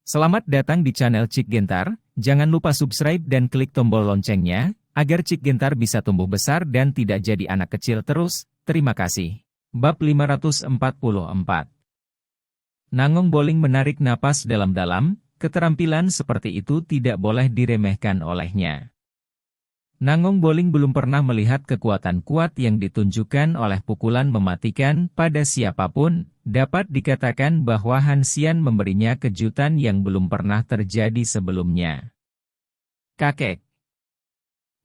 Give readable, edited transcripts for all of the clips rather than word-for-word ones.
Selamat datang di channel Cik Gentar, jangan lupa subscribe dan klik tombol loncengnya, agar Cik Gentar bisa tumbuh besar dan tidak jadi anak kecil terus, terima kasih. Bab 544. Nangong Boling menarik napas dalam-dalam, keterampilan seperti itu tidak boleh diremehkan olehnya. Nangong Boling belum pernah melihat kekuatan kuat yang ditunjukkan oleh pukulan mematikan pada siapapun. Dapat dikatakan bahwa Han Xian memberinya kejutan yang belum pernah terjadi sebelumnya. Kakek.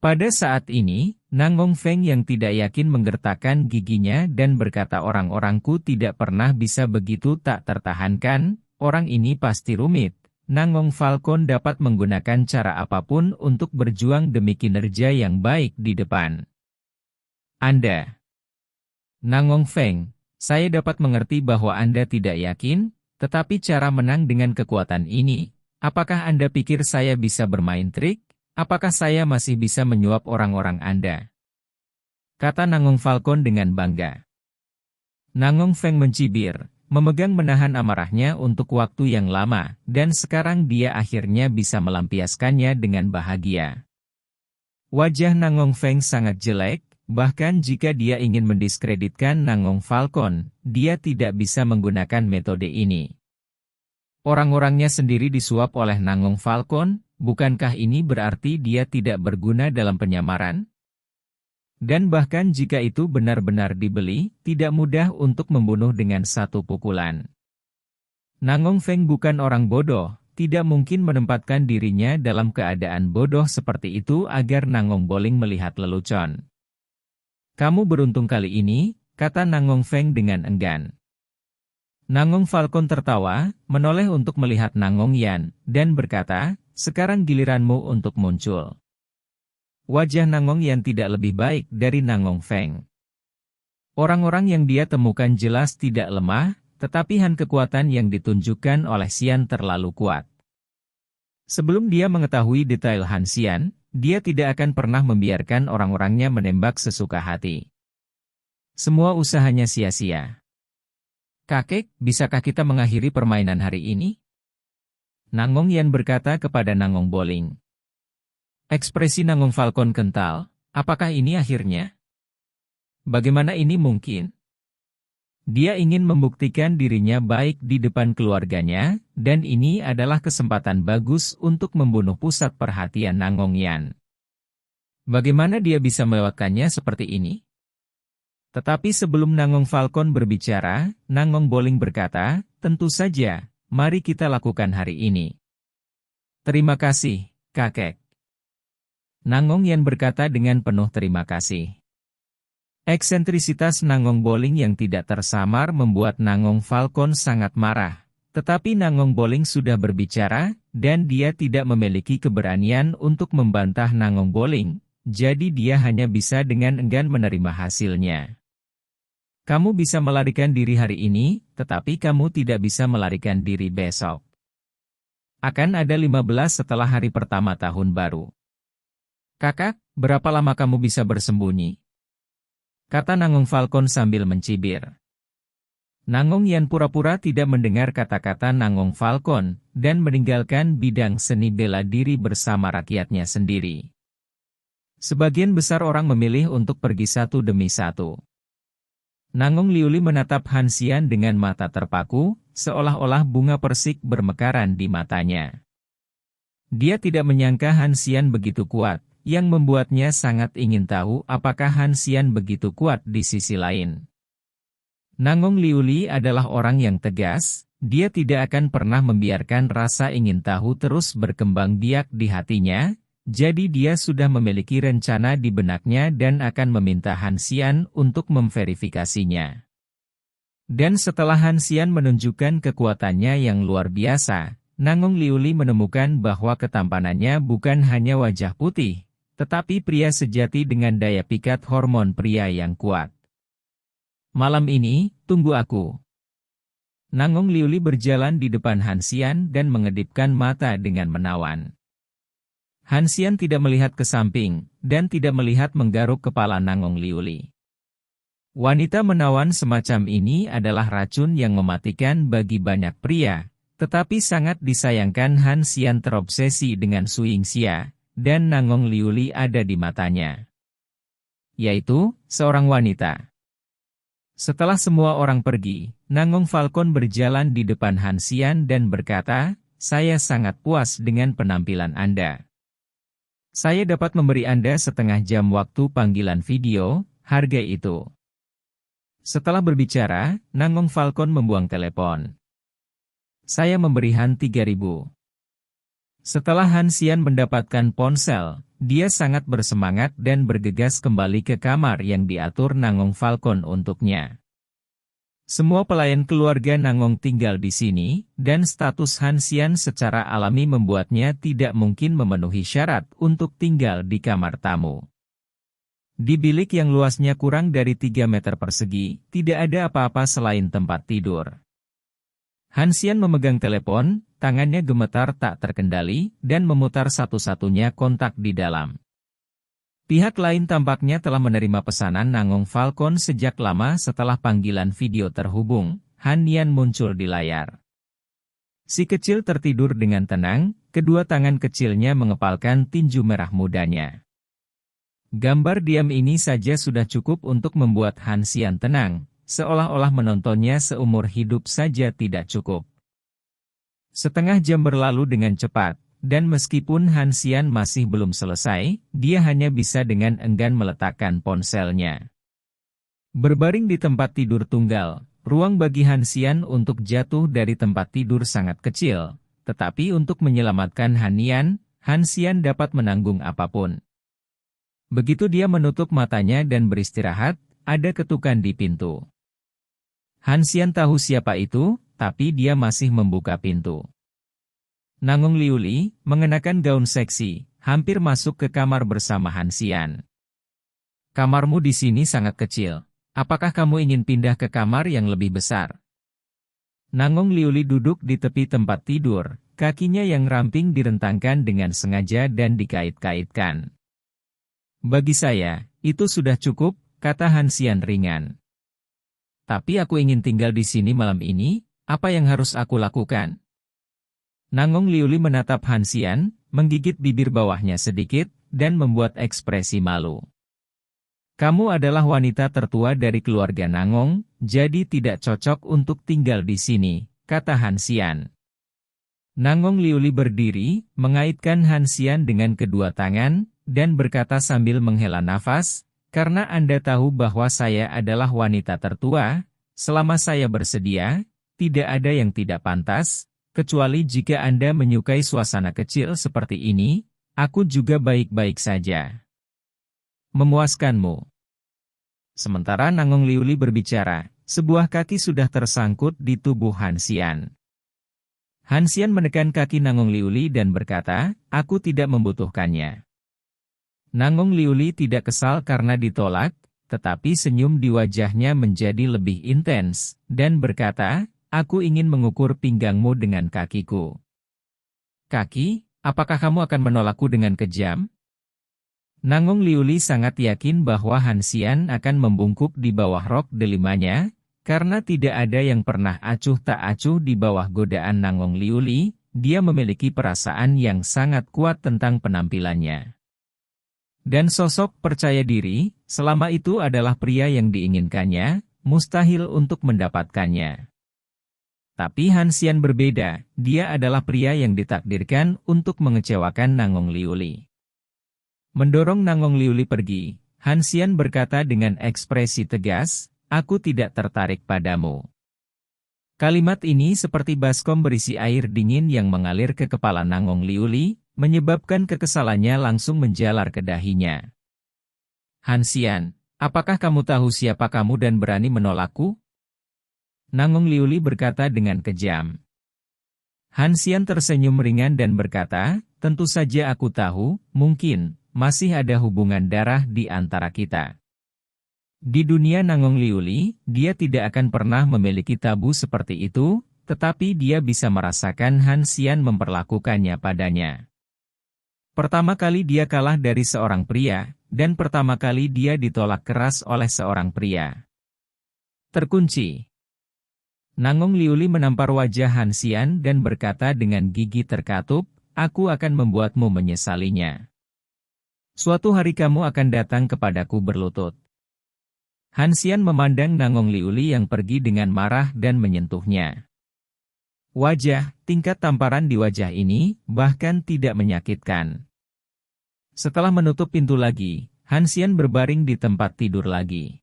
Pada saat ini, Nangong Feng yang tidak yakin menggertakkan giginya dan berkata orang-orangku tidak pernah bisa begitu tak tertahankan, orang ini pasti rumit. Nangong Falcon dapat menggunakan cara apapun untuk berjuang demi kinerja yang baik di depan. Anda. Nangong Feng. Saya dapat mengerti bahwa Anda tidak yakin, tetapi cara menang dengan kekuatan ini, apakah Anda pikir saya bisa bermain trik? Apakah saya masih bisa menyuap orang-orang Anda? Kata Nangong Falcon dengan bangga. Nangong Feng mencibir, memegang menahan amarahnya untuk waktu yang lama, dan sekarang dia akhirnya bisa melampiaskannya dengan bahagia. Wajah Nangong Feng sangat jelek. Bahkan jika dia ingin mendiskreditkan Nangong Falcon, dia tidak bisa menggunakan metode ini. Orang-orangnya sendiri disuap oleh Nangong Falcon, bukankah ini berarti dia tidak berguna dalam penyamaran? Dan bahkan jika itu benar-benar dibeli, tidak mudah untuk membunuh dengan satu pukulan. Nangong Feng bukan orang bodoh, tidak mungkin menempatkan dirinya dalam keadaan bodoh seperti itu agar Nangong Boling melihat lelucon. Kamu beruntung kali ini, kata Nangong Feng dengan enggan. Nangong Falcon tertawa, menoleh untuk melihat Nangong Yan, dan berkata, sekarang giliranmu untuk muncul. Wajah Nangong Yan tidak lebih baik dari Nangong Feng. Orang-orang yang dia temukan jelas tidak lemah, tetapi kekuatan yang ditunjukkan oleh Xian terlalu kuat. Sebelum dia mengetahui detail Han Xian, dia tidak akan pernah membiarkan orang-orangnya menembak sesuka hati. Semua usahanya sia-sia. Kakek, bisakah kita mengakhiri permainan hari ini? Nangong Yan berkata kepada Nangong Boling. Ekspresi Nangong Falcon kental, apakah ini akhirnya? Bagaimana ini mungkin? Dia ingin membuktikan dirinya baik di depan keluarganya, dan ini adalah kesempatan bagus untuk membunuh pusat perhatian Nangong Yan. Bagaimana dia bisa melewatkannya seperti ini? Tetapi sebelum Nangong Falcon berbicara, Nangong Boling berkata, tentu saja, mari kita lakukan hari ini. Terima kasih, kakek. Nangong Yan berkata dengan penuh terima kasih. Eksentrisitas Nangong Boling yang tidak tersamar membuat Nangong Falcon sangat marah. Tetapi Nangong Boling sudah berbicara, dan dia tidak memiliki keberanian untuk membantah Nangong Boling, jadi dia hanya bisa dengan enggan menerima hasilnya. Kamu bisa melarikan diri hari ini, tetapi kamu tidak bisa melarikan diri besok. Akan ada 15 setelah hari pertama tahun baru. Kakak, berapa lama kamu bisa bersembunyi? Kata Nangong Falcon sambil mencibir. Nangong Yan pura-pura tidak mendengar kata-kata Nangong Falcon, dan meninggalkan bidang seni bela diri bersama rakyatnya sendiri. Sebagian besar orang memilih untuk pergi satu demi satu. Nangong Liuli menatap Han Xian dengan mata terpaku, seolah-olah bunga persik bermekaran di matanya. Dia tidak menyangka Han Xian begitu kuat, yang membuatnya sangat ingin tahu apakah Han Xian begitu kuat di sisi lain. Nangong Liuli adalah orang yang tegas, dia tidak akan pernah membiarkan rasa ingin tahu terus berkembang biak di hatinya, jadi dia sudah memiliki rencana di benaknya dan akan meminta Han Xian untuk memverifikasinya. Dan setelah Han Xian menunjukkan kekuatannya yang luar biasa, Nangong Liuli menemukan bahwa ketampanannya bukan hanya wajah putih, tetapi pria sejati dengan daya pikat hormon pria yang kuat. Malam ini, tunggu aku. Nangong Liuli berjalan di depan Han Xian dan mengedipkan mata dengan menawan. Han Xian tidak melihat ke samping, dan tidak melihat menggaruk kepala Nangong Liuli. Wanita menawan semacam ini adalah racun yang mematikan bagi banyak pria, Tetapi sangat disayangkan Han Xian terobsesi dengan Su Yingxia, dan Nangong Liuli ada di matanya. Yaitu, seorang wanita. Setelah semua orang pergi, Nangong Falcon berjalan di depan Han Xian dan berkata, "Saya sangat puas dengan penampilan Anda. Saya dapat memberi Anda setengah jam waktu panggilan video, harga itu." Setelah berbicara, Nangong Falcon membuang telepon. "Saya memberi Han 3.000. Setelah Han Xian mendapatkan ponsel, dia sangat bersemangat dan bergegas kembali ke kamar yang diatur Nangong Falcon untuknya. Semua pelayan keluarga Nangong tinggal di sini, dan status Han Xian secara alami membuatnya tidak mungkin memenuhi syarat untuk tinggal di kamar tamu. Di bilik yang luasnya kurang dari 3 meter persegi, tidak ada apa-apa selain tempat tidur. Han Xian memegang telepon, tangannya gemetar tak terkendali, dan memutar satu-satunya kontak di dalam. Pihak lain tampaknya telah menerima pesanan Nangong Falcon sejak lama setelah panggilan video terhubung. Han Yan muncul di layar. Si kecil tertidur dengan tenang, kedua tangan kecilnya mengepalkan tinju merah mudanya. Gambar diam ini saja sudah cukup untuk membuat Han Xian tenang, seolah-olah menontonnya seumur hidup saja tidak cukup. Setengah jam berlalu dengan cepat, dan meskipun Han Xian masih belum selesai, dia hanya bisa dengan enggan meletakkan ponselnya. Berbaring di tempat tidur tunggal, ruang bagi Han Xian untuk jatuh dari tempat tidur sangat kecil, tetapi untuk menyelamatkan Han Yan, Han Xian dapat menanggung apapun. Begitu dia menutup matanya dan beristirahat, ada ketukan di pintu. Han Xian tahu siapa itu, tapi dia masih membuka pintu. Nangong Liuli, mengenakan gaun seksi, hampir masuk ke kamar bersama Han Xian. "Kamarmu di sini sangat kecil. Apakah kamu ingin pindah ke kamar yang lebih besar?" Nangong Liuli duduk di tepi tempat tidur, kakinya yang ramping direntangkan dengan sengaja dan dikait-kaitkan. "Bagi saya, itu sudah cukup," kata Han Xian ringan. "Tapi aku ingin tinggal di sini malam ini, apa yang harus aku lakukan?" Nangong Liuli menatap Han Xian, menggigit bibir bawahnya sedikit, dan membuat ekspresi malu. "Kamu adalah wanita tertua dari keluarga Nangong, jadi tidak cocok untuk tinggal di sini," kata Han Xian. Nangong Liuli berdiri, mengaitkan Han Xian dengan kedua tangan, dan berkata sambil menghela nafas, "Karena Anda tahu bahwa saya adalah wanita tertua, selama saya bersedia, tidak ada yang tidak pantas, kecuali jika Anda menyukai suasana kecil seperti ini, aku juga baik-baik saja." "Memuaskanmu." Sementara Nangong Liuli berbicara, sebuah kaki sudah tersangkut di tubuh Han Xian. Han Xian menekan kaki Nangong Liuli dan berkata, "Aku tidak membutuhkannya." Nangong Liuli tidak kesal karena ditolak, tetapi senyum di wajahnya menjadi lebih intens, dan berkata, "Aku ingin mengukur pinggangmu dengan kakiku." "Kaki? Apakah kamu akan menolakku dengan kejam?" Nangong Liuli sangat yakin bahwa Han Xian akan membungkuk di bawah rok delimanya, karena tidak ada yang pernah acuh tak acuh di bawah godaan Nangong Liuli, dia memiliki perasaan yang sangat kuat tentang penampilannya. Dan sosok percaya diri, selama itu adalah pria yang diinginkannya, mustahil untuk mendapatkannya. Tapi Han Xian berbeda, dia adalah pria yang ditakdirkan untuk mengecewakan Nangong Liuli. Mendorong Nangong Liuli pergi, Han Xian berkata dengan ekspresi tegas, "Aku tidak tertarik padamu." Kalimat ini seperti baskom berisi air dingin yang mengalir ke kepala Nangong Liuli, menyebabkan kekesalannya langsung menjalar ke dahinya. "Han Xian, apakah kamu tahu siapa kamu dan berani menolakku?" Nangong Liuli berkata dengan kejam. Han Xian tersenyum ringan dan berkata, "Tentu saja aku tahu, mungkin, masih ada hubungan darah di antara kita." Di dunia Nangong Liuli, dia tidak akan pernah memiliki tabu seperti itu, tetapi dia bisa merasakan Han Xian memperlakukannya padanya. Pertama kali dia kalah dari seorang pria, dan pertama kali dia ditolak keras oleh seorang pria. Terkunci. Nangong Liuli menampar wajah Han Xian dan berkata dengan gigi terkatup, "Aku akan membuatmu menyesalinya. Suatu hari kamu akan datang kepadaku berlutut." Han Xian memandang Nangong Liuli yang pergi dengan marah dan menyentuhnya. Tingkat tamparan di wajah ini, bahkan tidak menyakitkan. Setelah menutup pintu lagi, Han Xian berbaring di tempat tidur lagi.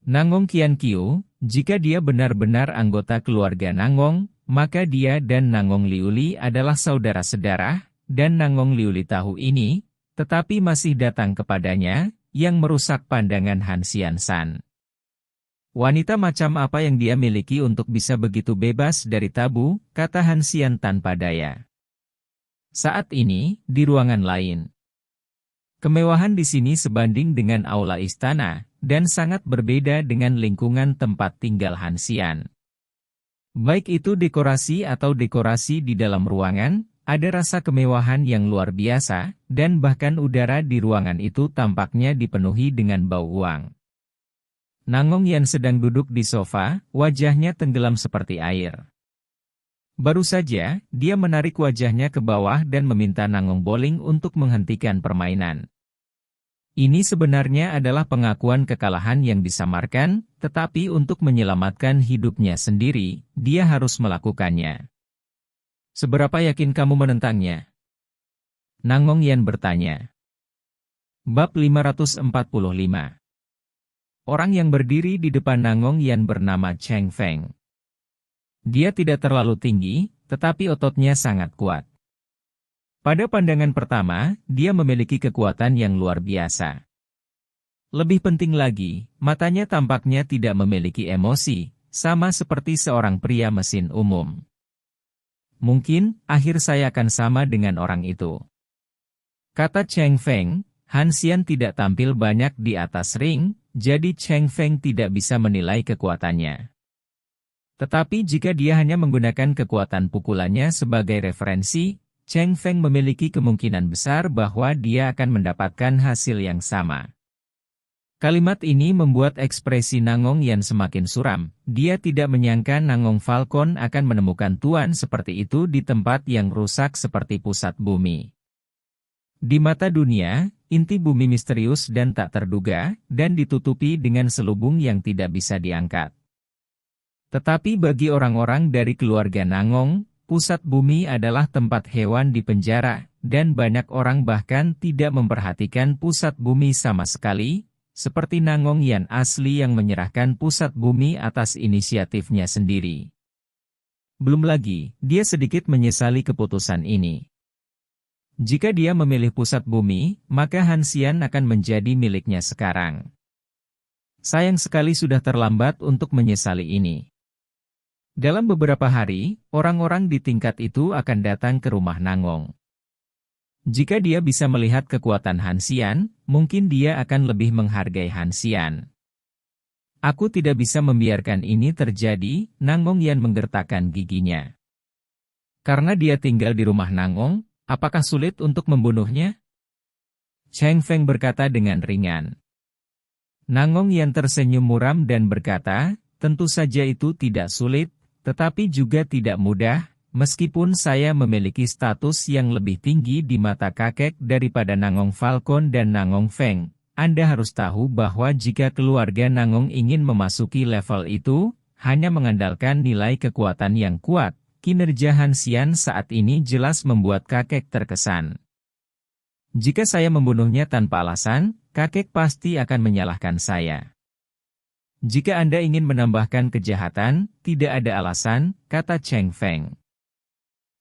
Nangong Qianqiu, jika dia benar-benar anggota keluarga Nangong, maka dia dan Nangong Liuli adalah saudara sedarah, dan Nangong Liuli tahu ini, tetapi masih datang kepadanya, yang merusak pandangan Han Xian San. Wanita macam apa yang dia miliki untuk bisa begitu bebas dari tabu, kata Han Xian tanpa daya. Saat ini, di ruangan lain. Kemewahan di sini sebanding dengan aula istana, dan sangat berbeda dengan lingkungan tempat tinggal Han Xian. Baik itu dekorasi atau dekorasi di dalam ruangan, ada rasa kemewahan yang luar biasa, dan bahkan udara di ruangan itu tampaknya dipenuhi dengan bau uang. Nangong yang sedang duduk di sofa, wajahnya tenggelam seperti air. Baru saja, dia menarik wajahnya ke bawah dan meminta Nangong Boling untuk menghentikan permainan. Ini sebenarnya adalah pengakuan kekalahan yang disamarkan, tetapi untuk menyelamatkan hidupnya sendiri, dia harus melakukannya. Seberapa yakin kamu menentangnya? Nangong Yan bertanya. Bab 545. Orang yang berdiri di depan Nangong Yan bernama Cheng Feng. Dia tidak terlalu tinggi, tetapi ototnya sangat kuat. Pada pandangan pertama, dia memiliki kekuatan yang luar biasa. Lebih penting lagi, matanya tampaknya tidak memiliki emosi, sama seperti seorang pria mesin umum. Mungkin, akhir saya akan sama dengan orang itu. Kata Cheng Feng, Han Xian tidak tampil banyak di atas ring, jadi Cheng Feng tidak bisa menilai kekuatannya. Tetapi jika dia hanya menggunakan kekuatan pukulannya sebagai referensi, Cheng Feng memiliki kemungkinan besar bahwa dia akan mendapatkan hasil yang sama. Kalimat ini membuat ekspresi Nangong Yan semakin suram. Dia tidak menyangka Nangong Falcon akan menemukan tuan seperti itu di tempat yang rusak seperti pusat bumi. Di mata dunia, inti bumi misterius dan tak terduga, dan ditutupi dengan selubung yang tidak bisa diangkat. Tetapi bagi orang-orang dari keluarga Nangong, pusat bumi adalah tempat hewan di penjara, dan banyak orang bahkan tidak memperhatikan pusat bumi sama sekali, seperti Nangong Yan asli yang menyerahkan pusat bumi atas inisiatifnya sendiri. Belum lagi, dia sedikit menyesali keputusan ini. Jika dia memilih pusat bumi, maka Han Xian akan menjadi miliknya sekarang. Sayang sekali sudah terlambat untuk menyesali ini. Dalam beberapa hari, orang-orang di tingkat itu akan datang ke rumah Nangong. Jika dia bisa melihat kekuatan Han Xian, mungkin dia akan lebih menghargai Han Xian. Aku tidak bisa membiarkan ini terjadi, Nangong Yan menggertakkan giginya. Karena dia tinggal di rumah Nangong, apakah sulit untuk membunuhnya? Cheng Feng berkata dengan ringan. Nangong Yan tersenyum muram dan berkata, tentu saja itu tidak sulit, tetapi juga tidak mudah, meskipun saya memiliki status yang lebih tinggi di mata kakek daripada Nangong Falcon dan Nangong Feng. Anda harus tahu bahwa jika keluarga Nangong ingin memasuki level itu, hanya mengandalkan nilai kekuatan yang kuat, kinerja Han Xian saat ini jelas membuat kakek terkesan. Jika saya membunuhnya tanpa alasan, kakek pasti akan menyalahkan saya. Jika Anda ingin menambahkan kejahatan, tidak ada alasan, kata Cheng Feng.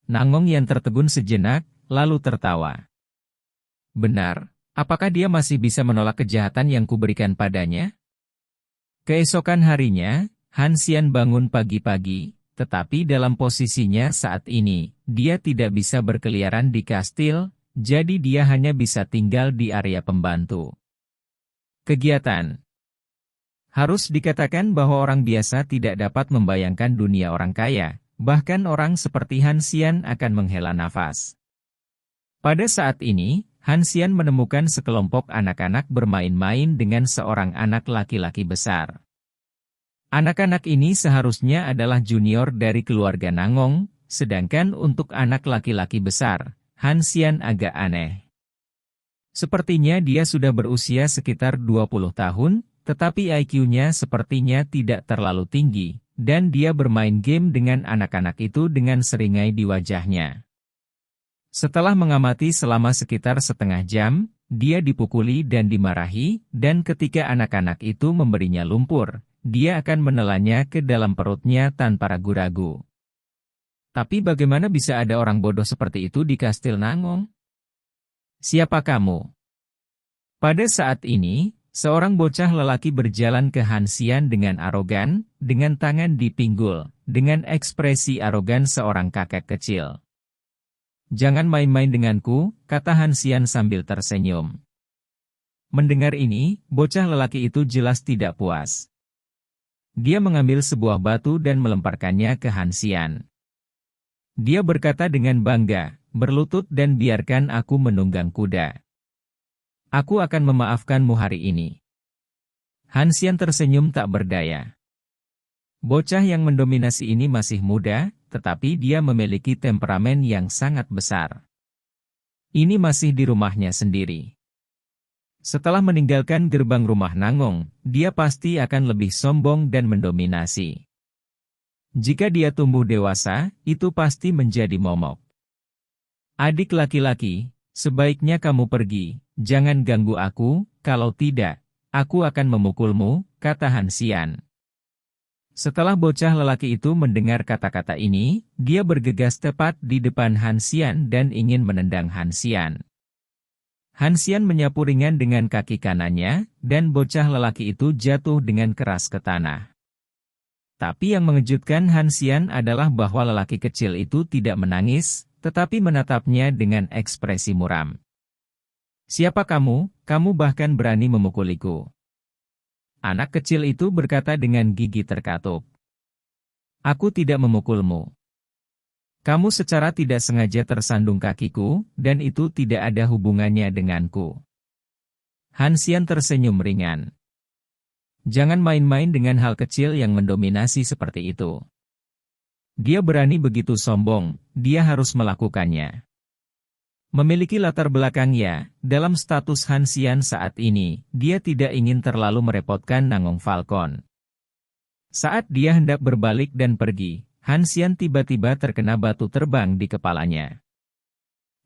Nangong yang tertegun sejenak, lalu tertawa. Benar, apakah dia masih bisa menolak kejahatan yang kuberikan padanya? Keesokan harinya, Han Xian bangun pagi-pagi, tetapi dalam posisinya saat ini, dia tidak bisa berkeliaran di kastil, jadi dia hanya bisa tinggal di area pembantu. Kegiatan. Harus dikatakan bahwa orang biasa tidak dapat membayangkan dunia orang kaya, bahkan orang seperti Han Xian akan menghela nafas. Pada saat ini, Han Xian menemukan sekelompok anak-anak bermain-main dengan seorang anak laki-laki besar. Anak-anak ini seharusnya adalah junior dari keluarga Nangong, sedangkan untuk anak laki-laki besar, Han Xian agak aneh. Sepertinya dia sudah berusia sekitar 20 tahun, tetapi IQ-nya sepertinya tidak terlalu tinggi, dan dia bermain game dengan anak-anak itu dengan seringai di wajahnya. Setelah mengamati selama sekitar setengah jam, dia dipukuli dan dimarahi, dan ketika anak-anak itu memberinya lumpur, dia akan menelannya ke dalam perutnya tanpa ragu-ragu. Tapi bagaimana bisa ada orang bodoh seperti itu di Kastil Nangong? Siapa kamu? Pada saat ini, seorang bocah lelaki berjalan ke Han Xian dengan arogan, dengan tangan di pinggul, dengan ekspresi arogan seorang kakek kecil. Jangan main-main denganku, kata Han Xian sambil tersenyum. Mendengar ini, bocah lelaki itu jelas tidak puas. Dia mengambil sebuah batu dan melemparkannya ke Han Xian. Dia berkata dengan bangga, berlutut dan biarkan aku menunggang kuda. Aku akan memaafkanmu hari ini. Han Xian tersenyum tak berdaya. Bocah yang mendominasi ini masih muda, tetapi dia memiliki temperamen yang sangat besar. Ini masih di rumahnya sendiri. Setelah meninggalkan gerbang rumah Nangong, dia pasti akan lebih sombong dan mendominasi. Jika dia tumbuh dewasa, itu pasti menjadi momok. Adik laki-laki, sebaiknya kamu pergi, jangan ganggu aku, kalau tidak, aku akan memukulmu, kata Han Xian. Setelah bocah lelaki itu mendengar kata-kata ini, dia bergegas tepat di depan Han Xian dan ingin menendang Han Xian. Han Xian menyapu ringan dengan kaki kanannya, dan bocah lelaki itu jatuh dengan keras ke tanah. Tapi yang mengejutkan Han Xian adalah bahwa lelaki kecil itu tidak menangis, tetapi menatapnya dengan ekspresi muram. Siapa kamu? Kamu bahkan berani memukuliku. Anak kecil itu berkata dengan gigi terkatup. Aku tidak memukulmu. Kamu secara tidak sengaja tersandung kakiku, dan itu tidak ada hubungannya denganku. Han Xian tersenyum ringan. Jangan main-main dengan hal kecil yang mendominasi seperti itu. Dia berani begitu sombong, dia harus melakukannya. Memiliki latar belakangnya, dalam status Han Xian saat ini, dia tidak ingin terlalu merepotkan Nangong Falcon. Saat dia hendak berbalik dan pergi, Han Xian tiba-tiba terkena batu terbang di kepalanya.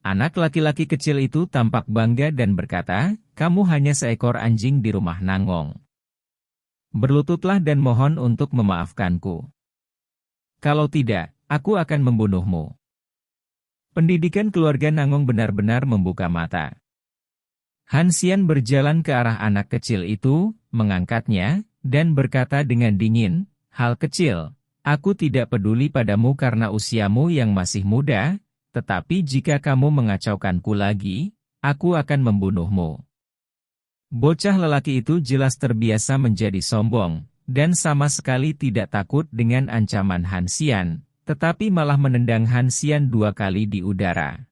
Anak laki-laki kecil itu tampak bangga dan berkata, kamu hanya seekor anjing di rumah Nangong. Berlututlah dan mohon untuk memaafkanku. Kalau tidak, aku akan membunuhmu. Pendidikan keluarga Nangong benar-benar membuka mata. Han Xian berjalan ke arah anak kecil itu, mengangkatnya, dan berkata dengan dingin, hal kecil, aku tidak peduli padamu karena usiamu yang masih muda, tetapi jika kamu mengacaukanku lagi, aku akan membunuhmu. Bocah lelaki itu jelas terbiasa menjadi sombong, dan sama sekali tidak takut dengan ancaman Han Xian, tetapi malah menendang Han Xian 2 kali di udara.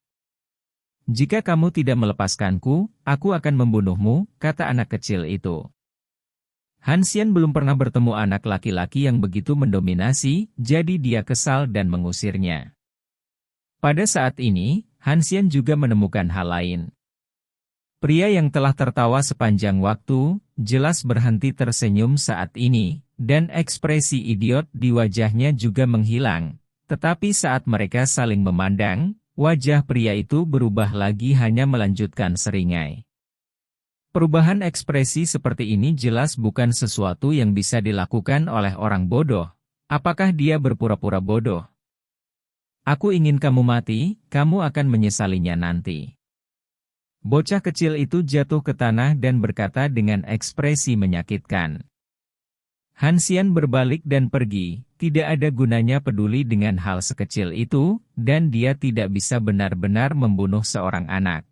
Jika kamu tidak melepaskanku, aku akan membunuhmu, kata anak kecil itu. Han Xian belum pernah bertemu anak laki-laki yang begitu mendominasi, jadi dia kesal dan mengusirnya. Pada saat ini, Han Xian juga menemukan hal lain. Pria yang telah tertawa sepanjang waktu, jelas berhenti tersenyum saat ini, dan ekspresi idiot di wajahnya juga menghilang. Tetapi saat mereka saling memandang, wajah pria itu berubah lagi hanya melanjutkan seringai. Perubahan ekspresi seperti ini jelas bukan sesuatu yang bisa dilakukan oleh orang bodoh. Apakah dia berpura-pura bodoh? Aku ingin kamu mati, kamu akan menyesalinya nanti. Bocah kecil itu jatuh ke tanah dan berkata dengan ekspresi menyakitkan. Han Xian berbalik dan pergi, tidak ada gunanya peduli dengan hal sekecil itu, dan dia tidak bisa benar-benar membunuh seorang anak.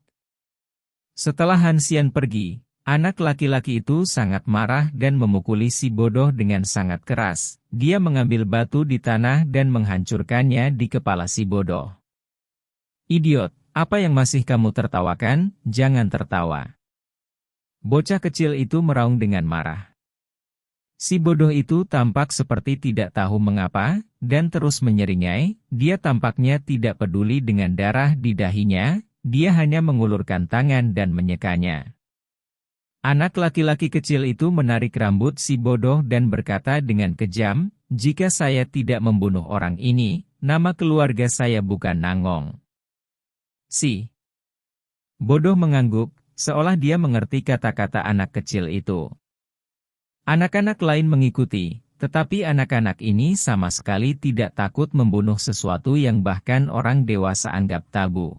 Setelah Han Xian pergi, anak laki-laki itu sangat marah dan memukuli si bodoh dengan sangat keras. Dia mengambil batu di tanah dan menghancurkannya di kepala si bodoh. Idiot! Apa yang masih kamu tertawakan? Jangan tertawa. Bocah kecil itu meraung dengan marah. Si bodoh itu tampak seperti tidak tahu mengapa, dan terus menyeringai. Dia tampaknya tidak peduli dengan darah di dahinya, dia hanya mengulurkan tangan dan menyekanya. Anak laki-laki kecil itu menarik rambut si bodoh dan berkata dengan kejam, "Jika saya tidak membunuh orang ini, nama keluarga saya bukan Nangong." Si bodoh mengangguk, seolah dia mengerti kata-kata anak kecil itu. Anak-anak lain mengikuti, tetapi anak-anak ini sama sekali tidak takut membunuh sesuatu yang bahkan orang dewasa anggap tabu.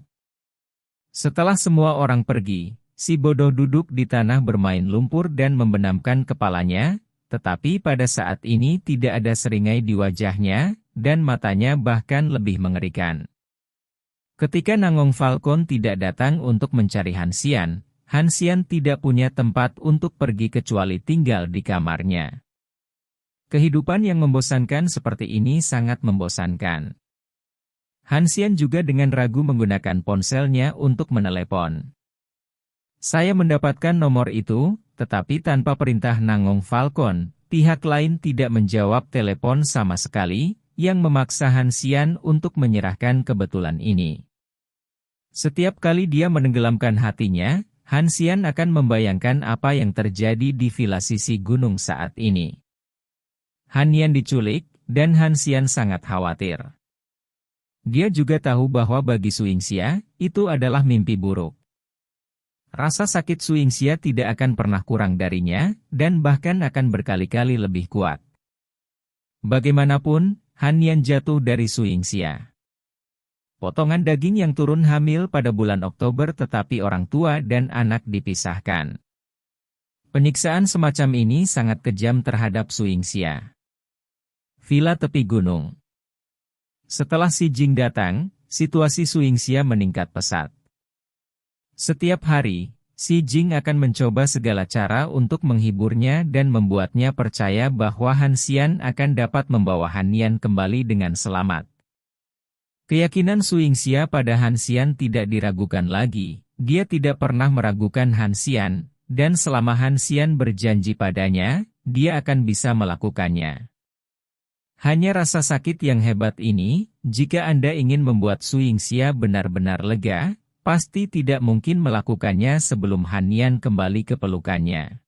Setelah semua orang pergi, si bodoh duduk di tanah bermain lumpur dan membenamkan kepalanya, tetapi pada saat ini tidak ada seringai di wajahnya, dan matanya bahkan lebih mengerikan. Ketika Nangong Falcon tidak datang untuk mencari Hansian, Hansian tidak punya tempat untuk pergi kecuali tinggal di kamarnya. Kehidupan yang membosankan seperti ini sangat membosankan. Hansian juga dengan ragu menggunakan ponselnya untuk menelepon. Saya mendapatkan nomor itu, tetapi tanpa perintah Nangong Falcon, pihak lain tidak menjawab telepon sama sekali, yang memaksa Hansian untuk menyerahkan kebetulan ini. Setiap kali dia menenggelamkan hatinya, Hansian akan membayangkan apa yang terjadi di villa sisi gunung saat ini. Hanyan diculik, dan Hansian sangat khawatir. Dia juga tahu bahwa bagi Suingxia, itu adalah mimpi buruk. Rasa sakit Suingxia tidak akan pernah kurang darinya, dan bahkan akan berkali-kali lebih kuat. Bagaimanapun, Hanyan jatuh dari Suingxia. Potongan daging yang turun hamil pada bulan Oktober tetapi orang tua dan anak dipisahkan. Penyiksaan semacam ini sangat kejam terhadap Suingxia. Villa tepi gunung. Setelah Si Jing datang, situasi Suingxia meningkat pesat. Setiap hari, Si Jing akan mencoba segala cara untuk menghiburnya dan membuatnya percaya bahwa Hansian akan dapat membawa Hanyan kembali dengan selamat. Keyakinan Suingxia pada Hansian tidak diragukan lagi, dia tidak pernah meragukan Hansian, dan selama Hansian berjanji padanya, dia akan bisa melakukannya. Hanya rasa sakit yang hebat ini, jika Anda ingin membuat Suingxia benar-benar lega, pasti tidak mungkin melakukannya sebelum Hanyan kembali ke pelukannya.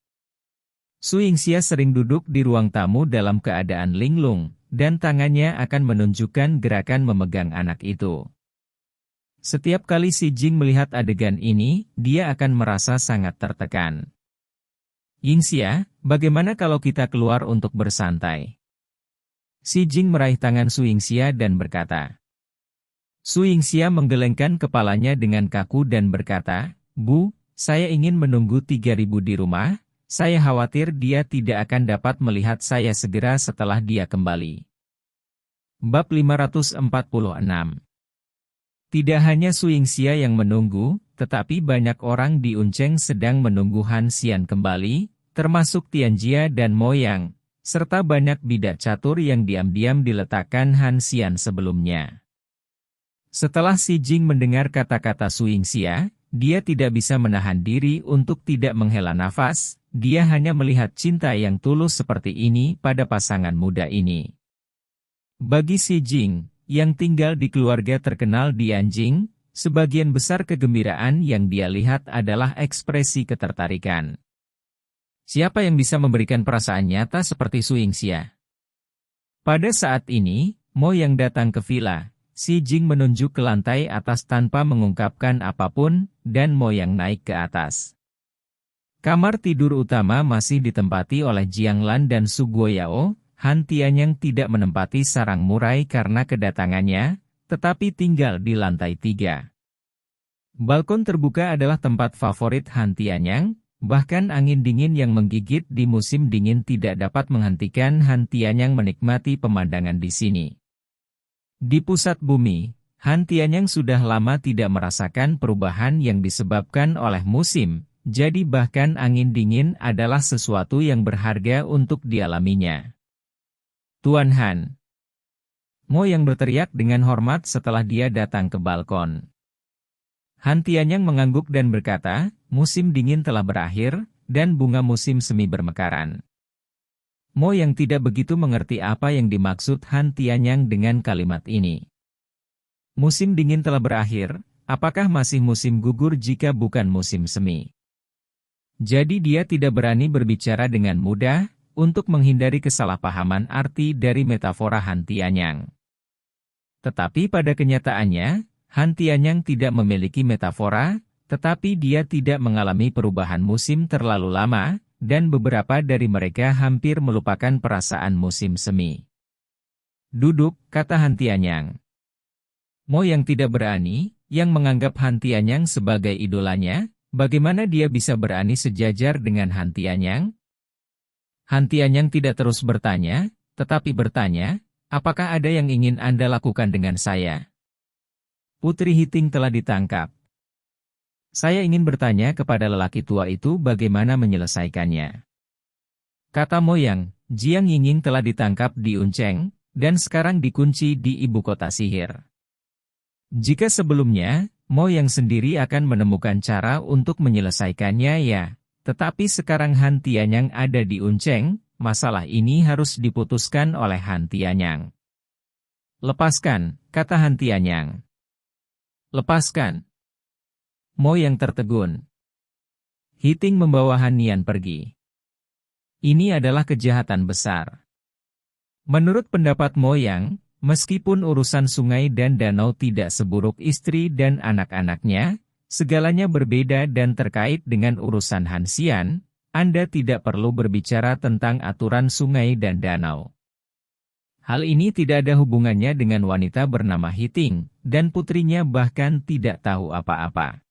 Suingxia sering duduk di ruang tamu dalam keadaan linglung, dan tangannya akan menunjukkan gerakan memegang anak itu. Setiap kali Si Jing melihat adegan ini, dia akan merasa sangat tertekan. "Yingxia, bagaimana kalau kita keluar untuk bersantai?" Si Jing meraih tangan Suingxia dan berkata. Suingxia menggelengkan kepalanya dengan kaku dan berkata, "Bu, saya ingin menunggu 3.000 di rumah. Saya khawatir dia tidak akan dapat melihat saya segera setelah dia kembali." Bab 546. Tidak hanya Suingxia yang menunggu, tetapi banyak orang di Unceng sedang menunggu Hansian kembali, termasuk Tianjia dan Moyang, serta banyak bidak catur yang diam-diam diletakkan Hansian sebelumnya. Setelah Si Jing mendengar kata-kata Suingxia, dia tidak bisa menahan diri untuk tidak menghela nafas. Dia hanya melihat cinta yang tulus seperti ini pada pasangan muda ini. Bagi Si Jing, yang tinggal di keluarga terkenal di Anjing, sebagian besar kegembiraan yang dia lihat adalah ekspresi ketertarikan. Siapa yang bisa memberikan perasaan nyata seperti Suingxia? Pada saat ini, Mo yang datang ke villa, Si Jing menunjuk ke lantai atas tanpa mengungkapkan apapun, dan Mo yang naik ke atas. Kamar tidur utama masih ditempati oleh Jianglan dan Su Guoyao. Han Tianyang tidak menempati sarang murai karena kedatangannya, tetapi tinggal di lantai 3. Balkon terbuka adalah tempat favorit Han Tianyang, bahkan angin dingin yang menggigit di musim dingin tidak dapat menghentikan Han Tianyang menikmati pemandangan di sini. Di pusat bumi, Han Tianyang sudah lama tidak merasakan perubahan yang disebabkan oleh musim. Jadi bahkan angin dingin adalah sesuatu yang berharga untuk dialaminya. "Tuan Han." Mo yang berteriak dengan hormat setelah dia datang ke balkon. Han Tianyang mengangguk dan berkata, "Musim dingin telah berakhir, dan bunga musim semi bermekaran." Mo yang tidak begitu mengerti apa yang dimaksud Han Tianyang dengan kalimat ini. Musim dingin telah berakhir, apakah masih musim gugur jika bukan musim semi? Jadi dia tidak berani berbicara dengan mudah, untuk menghindari kesalahpahaman arti dari metafora Han Tianyang. Tetapi pada kenyataannya, Han Tianyang tidak memiliki metafora, tetapi dia tidak mengalami perubahan musim terlalu lama, dan beberapa dari mereka hampir melupakan perasaan musim semi. Duduk, kata Han Tianyang. Mo yang tidak berani, yang menganggap Han Tianyang sebagai idolanya, bagaimana dia bisa berani sejajar dengan Han Tianyang? Han Tianyang tidak terus bertanya, tetapi bertanya, apakah ada yang ingin Anda lakukan dengan saya? Putri Hiting telah ditangkap. Saya ingin bertanya kepada lelaki tua itu bagaimana menyelesaikannya. Kata Mo Yang, Jiang Yingying telah ditangkap di Unceng, dan sekarang dikunci di ibu kota sihir. Jika sebelumnya, Mo Yang sendiri akan menemukan cara untuk menyelesaikannya ya, tetapi sekarang Han Tianyang ada di Unceng, masalah ini harus diputuskan oleh Han Tianyang. Lepaskan, kata Han Tianyang. Lepaskan. Mo yang tertegun. Hiting membawa Han Nian pergi. Ini adalah kejahatan besar. Menurut pendapat Mo Yang, meskipun urusan sungai dan danau tidak seburuk istri dan anak-anaknya, segalanya berbeda dan terkait dengan urusan Han Xian, Anda tidak perlu berbicara tentang aturan sungai dan danau. Hal ini tidak ada hubungannya dengan wanita bernama Hiting, dan putrinya bahkan tidak tahu apa-apa.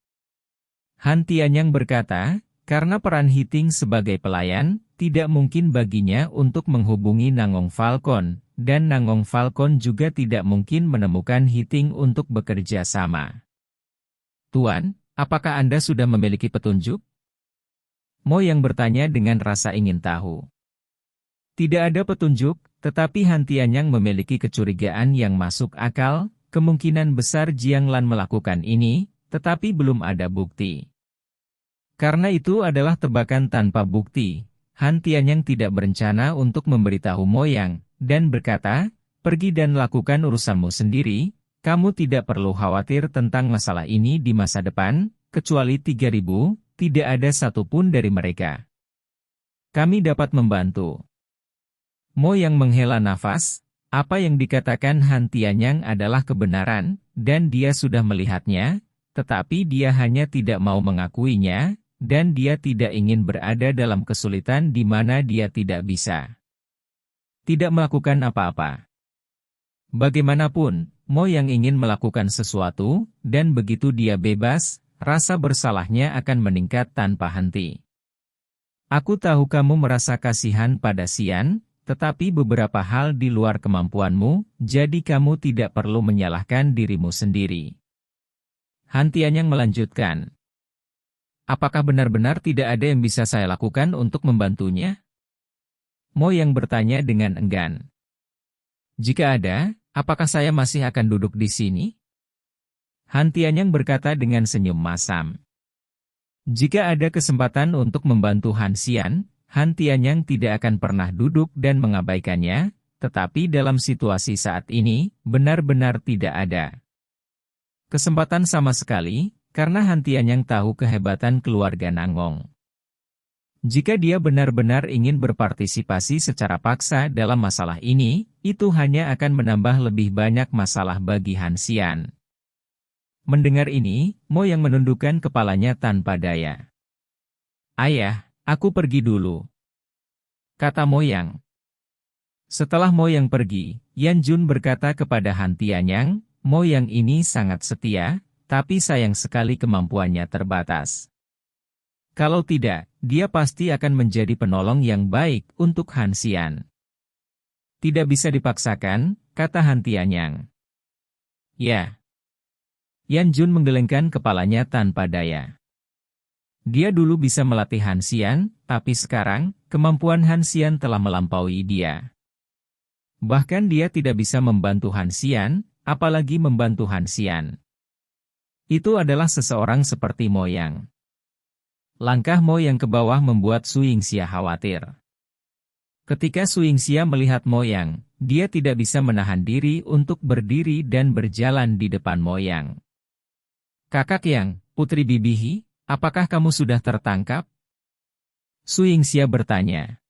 Han Tianyang berkata, karena peran Hiting sebagai pelayan, tidak mungkin baginya untuk menghubungi Nangong Falcon, dan Nangong Falcon juga tidak mungkin menemukan Hiting untuk bekerja sama. Tuan, apakah Anda sudah memiliki petunjuk? Mo yang bertanya dengan rasa ingin tahu. Tidak ada petunjuk, tetapi Han Tianyang memiliki kecurigaan yang masuk akal, kemungkinan besar Jiang Lan melakukan ini, tetapi belum ada bukti. Karena itu adalah tebakan tanpa bukti, Han Tianyang tidak berencana untuk memberitahu Mo Yang, dan berkata, pergi dan lakukan urusanmu sendiri, kamu tidak perlu khawatir tentang masalah ini di masa depan, kecuali 3.000, tidak ada satupun dari mereka. Kami dapat membantu. Mo Yang menghela nafas, apa yang dikatakan Han Tianyang adalah kebenaran, dan dia sudah melihatnya, tetapi dia hanya tidak mau mengakuinya, dan dia tidak ingin berada dalam kesulitan di mana dia tidak bisa. Tidak melakukan apa-apa. Bagaimanapun, Mo yang ingin melakukan sesuatu, dan begitu dia bebas, rasa bersalahnya akan meningkat tanpa henti. Aku tahu kamu merasa kasihan pada Xian, tetapi beberapa hal di luar kemampuanmu, jadi kamu tidak perlu menyalahkan dirimu sendiri. Han Tianyang melanjutkan. Apakah benar-benar tidak ada yang bisa saya lakukan untuk membantunya? Mo yang bertanya dengan enggan. Jika ada, apakah saya masih akan duduk di sini? Han Tianyang berkata dengan senyum masam. Jika ada kesempatan untuk membantu Han Xian, Han Tianyang tidak akan pernah duduk dan mengabaikannya, tetapi dalam situasi saat ini, benar-benar tidak ada kesempatan sama sekali, karena Han Tianyang tahu kehebatan keluarga Nangong. Jika dia benar-benar ingin berpartisipasi secara paksa dalam masalah ini, itu hanya akan menambah lebih banyak masalah bagi Han Xian. Mendengar ini, Mo yang menundukkan kepalanya tanpa daya. Ayah, aku pergi dulu, kata Mo Yang. Setelah Mo Yang pergi, Yan Jun berkata kepada Han Tianyang, Mo Yang ini sangat setia, tapi sayang sekali kemampuannya terbatas. Kalau tidak, dia pasti akan menjadi penolong yang baik untuk Han Xian. Tidak bisa dipaksakan, kata Han Tianyang. Ya. Yan Jun menggelengkan kepalanya tanpa daya. Dia dulu bisa melatih Han Xian, tapi sekarang, kemampuan Han Xian telah melampaui dia. Bahkan dia tidak bisa membantu Han Xian, apalagi membantu Han Xian. Itu adalah seseorang seperti Mo Yang. Langkah Mo Yang ke bawah membuat Su Yingxia khawatir. Ketika Su Yingxia melihat Mo Yang, dia tidak bisa menahan diri untuk berdiri dan berjalan di depan Mo Yang. "Kakak Yang, Putri Bibihi, apakah kamu sudah tertangkap?" Su Yingxia bertanya.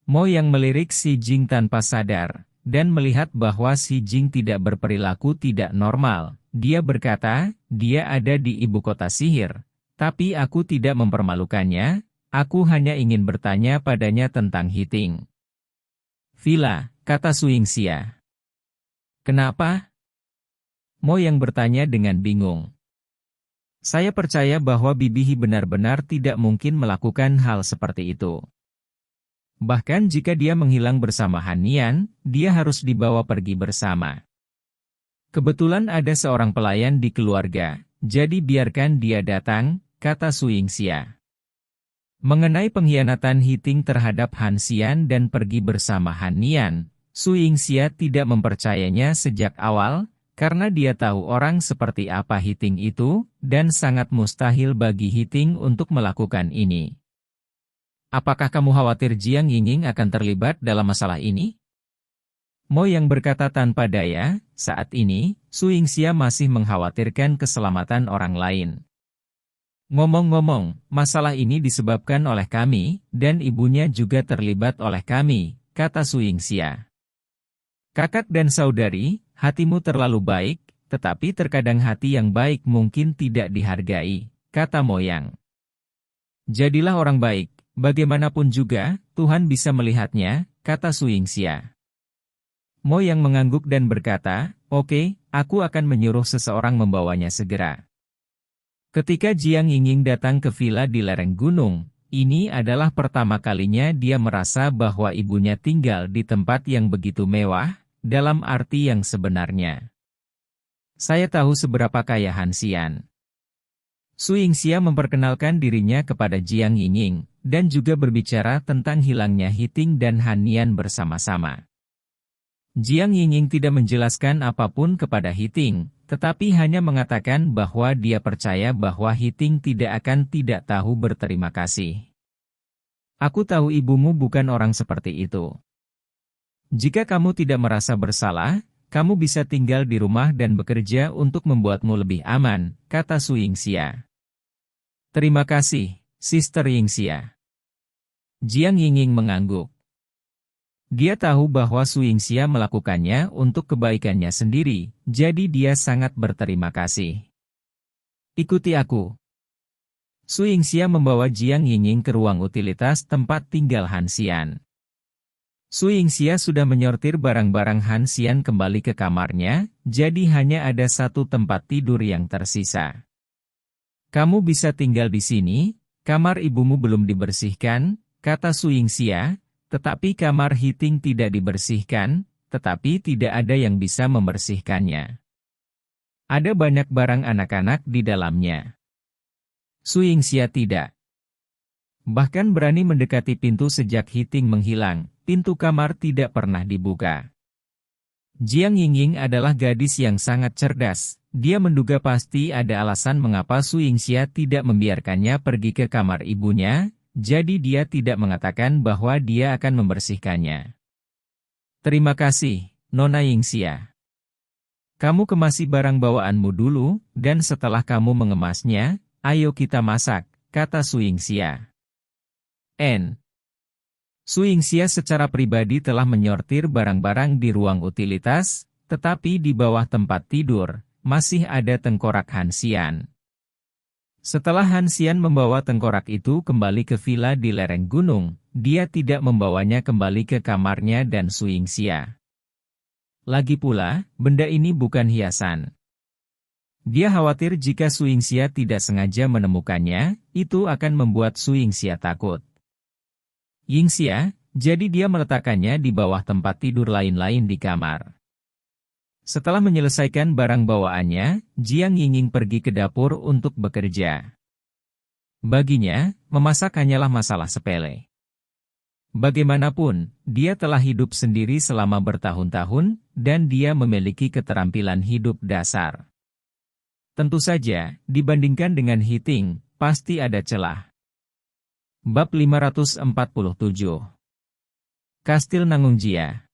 Mo Yang melirik Si Jing tanpa sadar, dan melihat bahwa Si Jing tidak berperilaku tidak normal. Dia berkata, "Dia ada di ibu kota sihir, tapi aku tidak mempermalukannya, aku hanya ingin bertanya padanya tentang Hiting." "Villa," kata Su Yingxia. "Kenapa?" Mo Yang bertanya dengan bingung. "Saya percaya bahwa Bibihi benar-benar tidak mungkin melakukan hal seperti itu. Bahkan jika dia menghilang bersama Han Nian, dia harus dibawa pergi bersama. Kebetulan ada seorang pelayan di keluarga, jadi biarkan dia datang," kata Su Yingxia. Mengenai pengkhianatan Hiting terhadap Han Xian dan pergi bersama Han Nian, Su Yingxia tidak mempercayainya sejak awal, karena dia tahu orang seperti apa Hiting itu, dan sangat mustahil bagi Hiting untuk melakukan ini. "Apakah kamu khawatir Jiang Yingning akan terlibat dalam masalah ini?" Mo Yang berkata tanpa daya, saat ini, Su Yingxia masih mengkhawatirkan keselamatan orang lain. "Ngomong-ngomong, masalah ini disebabkan oleh kami, dan ibunya juga terlibat oleh kami," kata Su Yingxia. "Kakak dan saudari, hatimu terlalu baik, tetapi terkadang hati yang baik mungkin tidak dihargai," kata Mo Yang. "Jadilah orang baik. Bagaimanapun juga, Tuhan bisa melihatnya," kata Su Yingxia. Mo Yang mengangguk dan berkata, "Oke, aku akan menyuruh seseorang membawanya segera." Ketika Jiang Yingning datang ke villa di lereng gunung, ini adalah pertama kalinya dia merasa bahwa ibunya tinggal di tempat yang begitu mewah, dalam arti yang sebenarnya. "Saya tahu seberapa kaya Han Xian." Su Yingxia memperkenalkan dirinya kepada Jiang Yingning, dan juga berbicara tentang hilangnya Hiting dan Han Nian bersama-sama. Jiang Yingning tidak menjelaskan apapun kepada Hiting, tetapi hanya mengatakan bahwa dia percaya bahwa Hiting tidak akan tidak tahu berterima kasih. "Aku tahu ibumu bukan orang seperti itu. Jika kamu tidak merasa bersalah, kamu bisa tinggal di rumah dan bekerja untuk membuatmu lebih aman," kata Su Yingxia. "Terima kasih, Sister Yingxia." Jiang Yingning mengangguk. Dia tahu bahwa Su Yingxia melakukannya untuk kebaikannya sendiri, jadi dia sangat berterima kasih. "Ikuti aku." Su Yingxia membawa Jiang Yingning ke ruang utilitas tempat tinggal Han Xian. Su Yingxia sudah menyortir barang-barang Han Xian kembali ke kamarnya, jadi hanya ada satu tempat tidur yang tersisa. "Kamu bisa tinggal di sini, kamar ibumu belum dibersihkan," kata Su Yingxia, "tetapi kamar Hiting tidak dibersihkan, tetapi tidak ada yang bisa membersihkannya. Ada banyak barang anak-anak di dalamnya." Su Yingxia tidak bahkan berani mendekati pintu sejak Hiting menghilang, pintu kamar tidak pernah dibuka. Jiang Yingning adalah gadis yang sangat cerdas, dia menduga pasti ada alasan mengapa Su Yingxia tidak membiarkannya pergi ke kamar ibunya, jadi dia tidak mengatakan bahwa dia akan membersihkannya. "Terima kasih, Nona Yingxia. Kamu kemasi barang bawaanmu dulu, dan setelah kamu mengemasnya, ayo kita masak," kata Su Yingxia. Su Yingxia secara pribadi telah menyortir barang-barang di ruang utilitas, tetapi di bawah tempat tidur, masih ada tengkorak Han Xian. Setelah Han Xian membawa tengkorak itu kembali ke villa di lereng gunung, dia tidak membawanya kembali ke kamarnya dan Su Yingxia. Lagi pula, benda ini bukan hiasan. Dia khawatir jika Su Yingxia tidak sengaja menemukannya, itu akan membuat Su Yingxia takut. Yingxia, jadi dia meletakkannya di bawah tempat tidur lain-lain di kamar. Setelah menyelesaikan barang bawaannya, Jiang Yingning pergi ke dapur untuk bekerja. Baginya, memasak hanyalah masalah sepele. Bagaimanapun, dia telah hidup sendiri selama bertahun-tahun, dan dia memiliki keterampilan hidup dasar. Tentu saja, dibandingkan dengan Hiting, pasti ada celah. Bab 547 Kastil Nangungjia.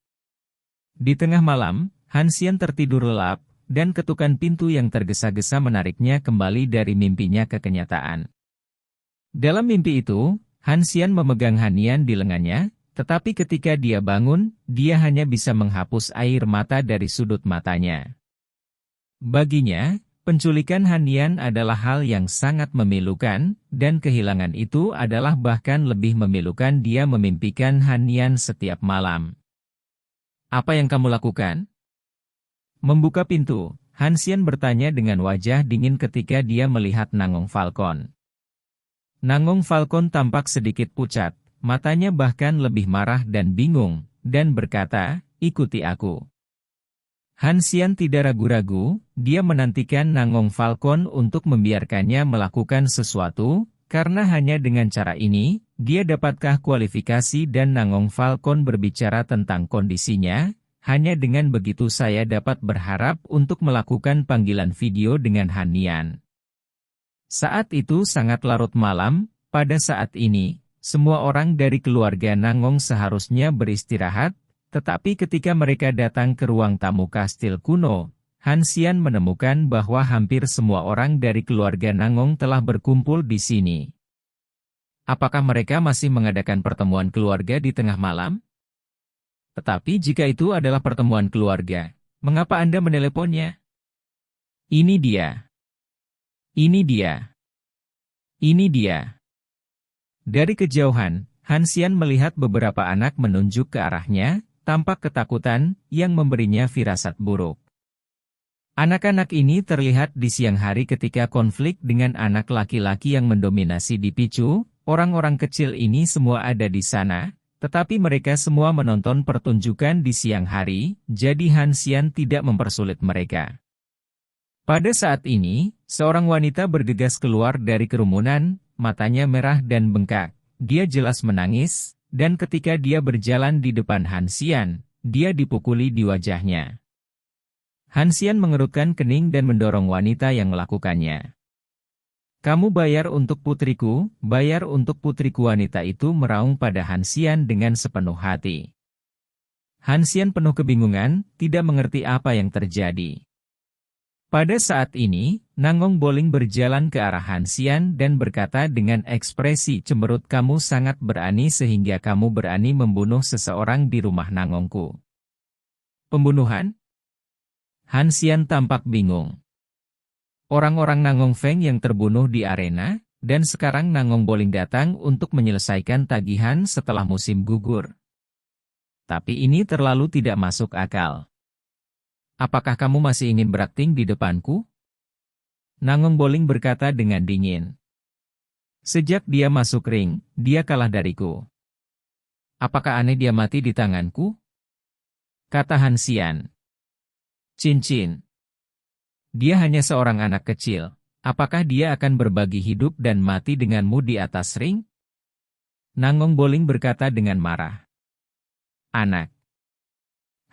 Di tengah malam, Han Xian tertidur lelap, dan ketukan pintu yang tergesa-gesa menariknya kembali dari mimpinya ke kenyataan. Dalam mimpi itu, Han Xian memegang Hanian di lengannya, tetapi ketika dia bangun, dia hanya bisa menghapus air mata dari sudut matanya. Baginya, penculikan Hanian adalah hal yang sangat memilukan, dan kehilangan itu adalah bahkan lebih memilukan. Dia memimpikan Hanian setiap malam. Apa yang kamu lakukan? Membuka pintu, Han Xian bertanya dengan wajah dingin ketika dia melihat Nangong Falcon. Nangong Falcon tampak sedikit pucat, matanya bahkan lebih marah dan bingung, dan berkata, "Ikuti aku." Han Xian tidak ragu-ragu, dia menantikan Nangong Falcon untuk membiarkannya melakukan sesuatu, karena hanya dengan cara ini, dia dapatkah kualifikasi dan Nangong Falcon berbicara tentang kondisinya. Hanya dengan begitu saya dapat berharap untuk melakukan panggilan video dengan Hanian. Saat itu sangat larut malam, pada saat ini, semua orang dari keluarga Nangong seharusnya beristirahat. Tetapi ketika mereka datang ke ruang tamu kastil kuno, Han Xian menemukan bahwa hampir semua orang dari keluarga Nangong telah berkumpul di sini. Apakah mereka masih mengadakan pertemuan keluarga di tengah malam? Tetapi jika itu adalah pertemuan keluarga, mengapa Anda meneleponnya? Ini dia. Ini dia. Ini dia. Dari kejauhan, Han Xian melihat beberapa anak menunjuk ke arahnya, tampak ketakutan, yang memberinya firasat buruk. Anak-anak ini terlihat di siang hari ketika konflik dengan anak laki-laki yang mendominasi dipicu. Orang-orang kecil ini semua ada di sana, tetapi mereka semua menonton pertunjukan di siang hari, jadi Han Xian tidak mempersulit mereka. Pada saat ini, seorang wanita bergegas keluar dari kerumunan, matanya merah dan bengkak. Dia jelas menangis. Dan ketika dia berjalan di depan Han Xian, dia dipukuli di wajahnya. Han Xian mengerutkan kening dan mendorong wanita yang melakukannya. "Kamu bayar untuk putriku, bayar untuk putriku." Wanita itu meraung pada Han Xian dengan sepenuh hati. Han Xian penuh kebingungan, tidak mengerti apa yang terjadi. Pada saat ini, Nangong Boling berjalan ke arah Han Xian dan berkata dengan ekspresi cemberut, "Kamu sangat berani sehingga kamu berani membunuh seseorang di rumah Nangongku." "Pembunuhan?" Han Xian tampak bingung. Orang-orang Nangong Feng yang terbunuh di arena, dan sekarang Nangong Boling datang untuk menyelesaikan tagihan setelah musim gugur. Tapi ini terlalu tidak masuk akal. "Apakah kamu masih ingin berakting di depanku?" Nangong Boling berkata dengan dingin. "Sejak dia masuk ring, dia kalah dariku. Apakah aneh dia mati di tanganku?" Kata Han Xian. "Cincin. Dia hanya seorang anak kecil. Apakah dia akan berbagi hidup dan mati denganmu di atas ring?" Nangong Boling berkata dengan marah. "Anak."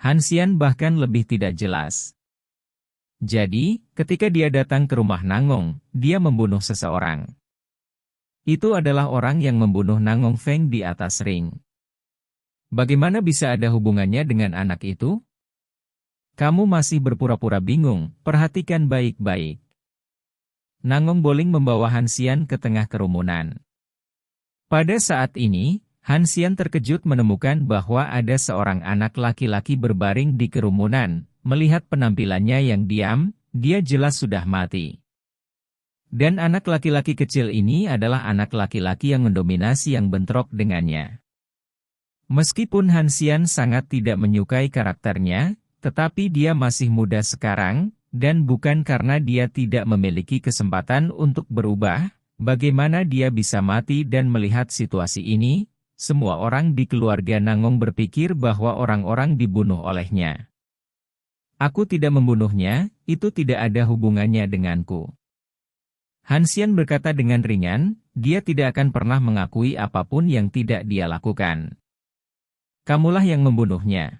Han Xian bahkan lebih tidak jelas. Jadi, ketika dia datang ke rumah Nangong, dia membunuh seseorang. Itu adalah orang yang membunuh Nangong Feng di atas ring. Bagaimana bisa ada hubungannya dengan anak itu? Kamu masih berpura-pura bingung, perhatikan baik-baik. Nangong Boling membawa Han Xian ke tengah kerumunan. Pada saat ini, Han Xian terkejut menemukan bahwa ada seorang anak laki-laki berbaring di kerumunan. Melihat penampilannya yang diam, dia jelas sudah mati. Dan anak laki-laki kecil ini adalah anak laki-laki yang mendominasi yang bentrok dengannya. Meskipun Han Xian sangat tidak menyukai karakternya, tetapi dia masih muda sekarang, dan bukan karena dia tidak memiliki kesempatan untuk berubah. Bagaimana dia bisa mati dan melihat situasi ini? Semua orang di keluarga Nangong berpikir bahwa orang-orang dibunuh olehnya. "Aku tidak membunuhnya, itu tidak ada hubungannya denganku." Han Xian berkata dengan ringan, dia tidak akan pernah mengakui apapun yang tidak dia lakukan. "Kamulah yang membunuhnya.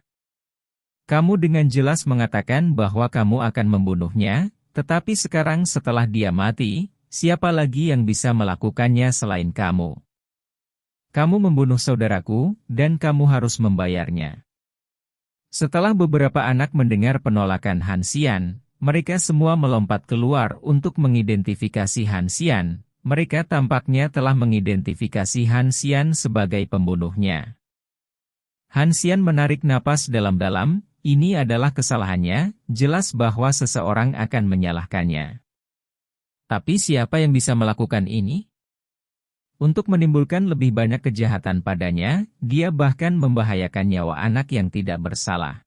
Kamu dengan jelas mengatakan bahwa kamu akan membunuhnya, tetapi sekarang setelah dia mati, siapa lagi yang bisa melakukannya selain kamu? Kamu membunuh saudaraku, dan kamu harus membayarnya. Setelah beberapa anak mendengar penolakan Han Xian, mereka semua melompat keluar untuk mengidentifikasi Han Xian. Mereka tampaknya telah mengidentifikasi Han Xian sebagai pembunuhnya. Han Xian menarik napas dalam-dalam, ini adalah kesalahannya, jelas bahwa seseorang akan menyalahkannya. Tapi siapa yang bisa melakukan ini? Untuk menimbulkan lebih banyak kejahatan padanya, dia bahkan membahayakan nyawa anak yang tidak bersalah.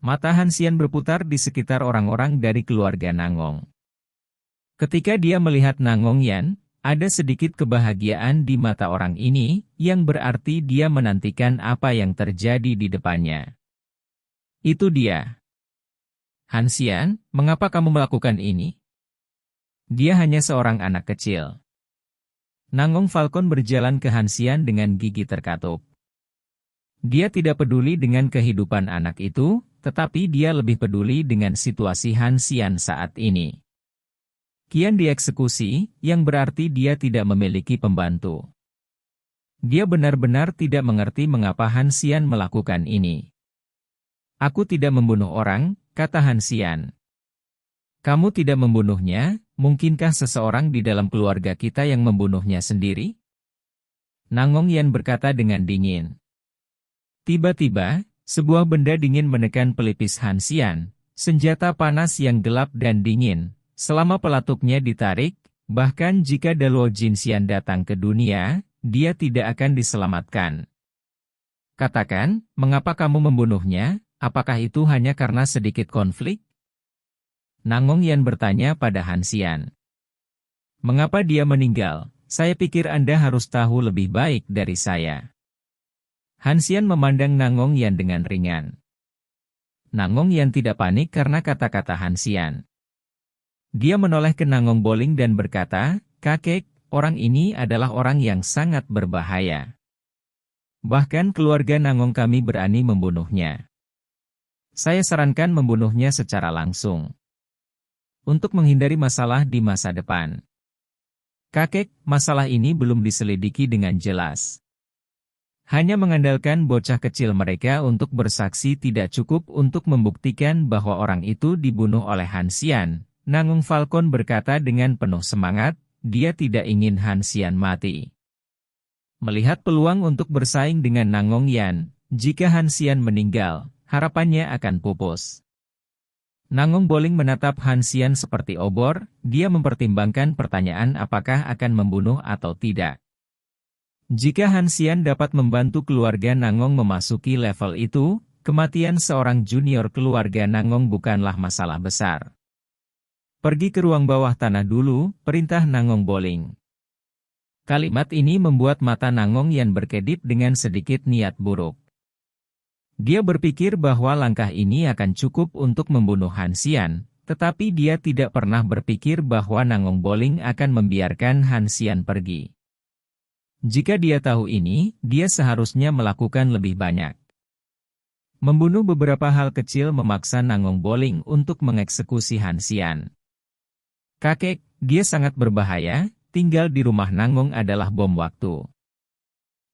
Mata Han Xian berputar di sekitar orang-orang dari keluarga Nangong. Ketika dia melihat Nangong Yan, ada sedikit kebahagiaan di mata orang ini, yang berarti dia menantikan apa yang terjadi di depannya. Itu dia. Han Xian, mengapa kamu melakukan ini? Dia hanya seorang anak kecil. Nangong Falcon berjalan ke Han Xian dengan gigi terkatup. Dia tidak peduli dengan kehidupan anak itu, tetapi dia lebih peduli dengan situasi Han Xian saat ini. Qian dieksekusi, yang berarti dia tidak memiliki pembantu. Dia benar-benar tidak mengerti mengapa Han Xian melakukan ini. Aku tidak membunuh orang, kata Han Xian. Kamu tidak membunuhnya, mungkinkah seseorang di dalam keluarga kita yang membunuhnya sendiri? Nangong Yan berkata dengan dingin. Tiba-tiba, sebuah benda dingin menekan pelipis Han Xian, senjata panas yang gelap dan dingin. Selama pelatuknya ditarik, bahkan jika Daluo Jinxian datang ke dunia, dia tidak akan diselamatkan. Katakan, mengapa kamu membunuhnya? Apakah itu hanya karena sedikit konflik? Nangong Yan bertanya pada Han Xian. Mengapa dia meninggal? Saya pikir Anda harus tahu lebih baik dari saya. Han Xian memandang Nangong Yan dengan ringan. Nangong Yan tidak panik karena kata-kata Han Xian. Dia menoleh ke Nangong Boling dan berkata, kakek, orang ini adalah orang yang sangat berbahaya. Bahkan keluarga Nangong kami berani membunuhnya. Saya sarankan membunuhnya secara langsung. Untuk menghindari masalah di masa depan. Kakek, masalah ini belum diselidiki dengan jelas. Hanya mengandalkan bocah kecil mereka untuk bersaksi tidak cukup untuk membuktikan bahwa orang itu dibunuh oleh Han Xian. Nangong Falcon berkata dengan penuh semangat, dia tidak ingin Han Xian mati. Melihat peluang untuk bersaing dengan Nangong Yan, jika Han Xian meninggal, harapannya akan pupus. Nangong Boling menatap Han Xian seperti obor, dia mempertimbangkan pertanyaan apakah akan membunuh atau tidak. Jika Han Xian dapat membantu keluarga Nangong memasuki level itu, kematian seorang junior keluarga Nangong bukanlah masalah besar. Pergi ke ruang bawah tanah dulu, perintah Nangong Boling. Kalimat ini membuat mata Nangong Yan berkedip dengan sedikit niat buruk. Dia berpikir bahwa langkah ini akan cukup untuk membunuh Han Xian, tetapi dia tidak pernah berpikir bahwa Nangong Boling akan membiarkan Han Xian pergi. Jika dia tahu ini, dia seharusnya melakukan lebih banyak. Membunuh beberapa hal kecil memaksa Nangong Boling untuk mengeksekusi Han Xian. Kakek, dia sangat berbahaya, tinggal di rumah Nangong adalah bom waktu.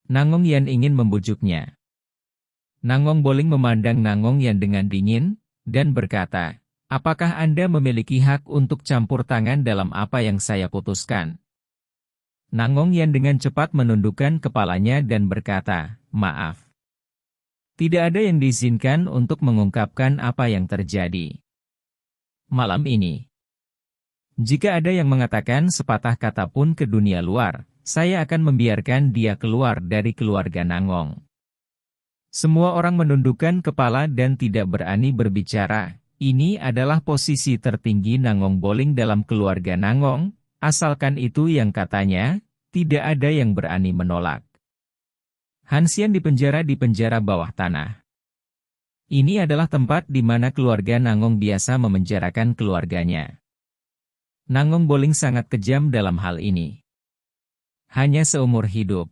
Nangong Yan ingin membujuknya. Nangong Boling memandang Nangong Yan dengan dingin, dan berkata, apakah Anda memiliki hak untuk campur tangan dalam apa yang saya putuskan? Nangong Yan dengan cepat menundukkan kepalanya dan berkata, maaf. Tidak ada yang diizinkan untuk mengungkapkan apa yang terjadi. Malam ini. Jika ada yang mengatakan sepatah kata pun ke dunia luar, saya akan membiarkan dia keluar dari keluarga Nangong. Semua orang menundukkan kepala dan tidak berani berbicara. Ini adalah posisi tertinggi Nangong Boling dalam keluarga Nangong, asalkan itu yang katanya, tidak ada yang berani menolak. Han Xian dipenjara di penjara bawah tanah. Ini adalah tempat di mana keluarga Nangong biasa memenjarakan keluarganya. Nangong Boling sangat kejam dalam hal ini. Hanya seumur hidup.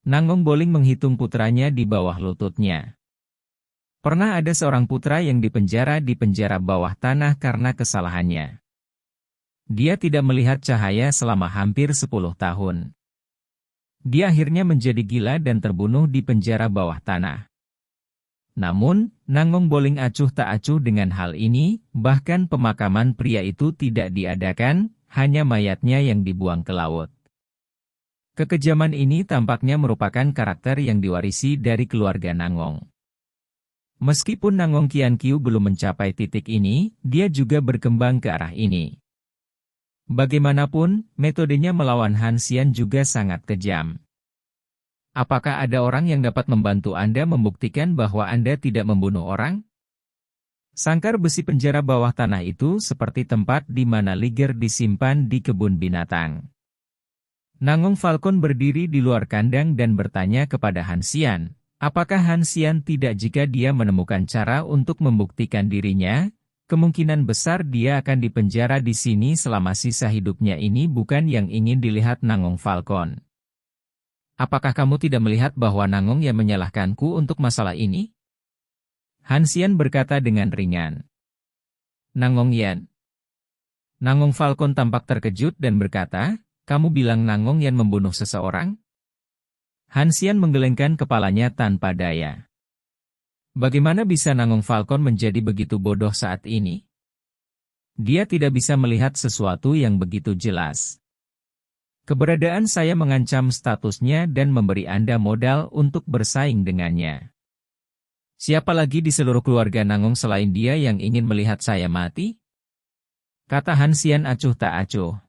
Nangong Boling menghitung putranya di bawah lututnya. Pernah ada seorang putra yang dipenjara di penjara bawah tanah karena kesalahannya. Dia tidak melihat cahaya selama hampir 10 tahun. Dia akhirnya menjadi gila dan terbunuh di penjara bawah tanah. Namun, Nangong Boling acuh tak acuh dengan hal ini, bahkan pemakaman pria itu tidak diadakan, hanya mayatnya yang dibuang ke laut. Kekejaman ini tampaknya merupakan karakter yang diwarisi dari keluarga Nangong. Meskipun Nangong Kiankiu belum mencapai titik ini, dia juga berkembang ke arah ini. Bagaimanapun, metodenya melawan Han Xian juga sangat kejam. Apakah ada orang yang dapat membantu Anda membuktikan bahwa Anda tidak membunuh orang? Sangkar besi penjara bawah tanah itu seperti tempat di mana Liger disimpan di kebun binatang. Nangong Falcon berdiri di luar kandang dan bertanya kepada Han Xian, apakah Han Xian tidak jika dia menemukan cara untuk membuktikan dirinya? Kemungkinan besar dia akan dipenjara di sini selama sisa hidupnya ini bukan yang ingin dilihat Nangong Falcon. Apakah kamu tidak melihat bahwa Nangong yang menyalahkanku untuk masalah ini? Han Xian berkata dengan ringan. Nangong Yan. Nangong Falcon tampak terkejut dan berkata, kamu bilang Nangong Yan membunuh seseorang? Han Xian menggelengkan kepalanya tanpa daya. Bagaimana bisa Nangong Falcon menjadi begitu bodoh saat ini? Dia tidak bisa melihat sesuatu yang begitu jelas. Keberadaan saya mengancam statusnya dan memberi Anda modal untuk bersaing dengannya. Siapa lagi di seluruh keluarga Nangong selain dia yang ingin melihat saya mati? Kata Han Xian acuh tak acuh.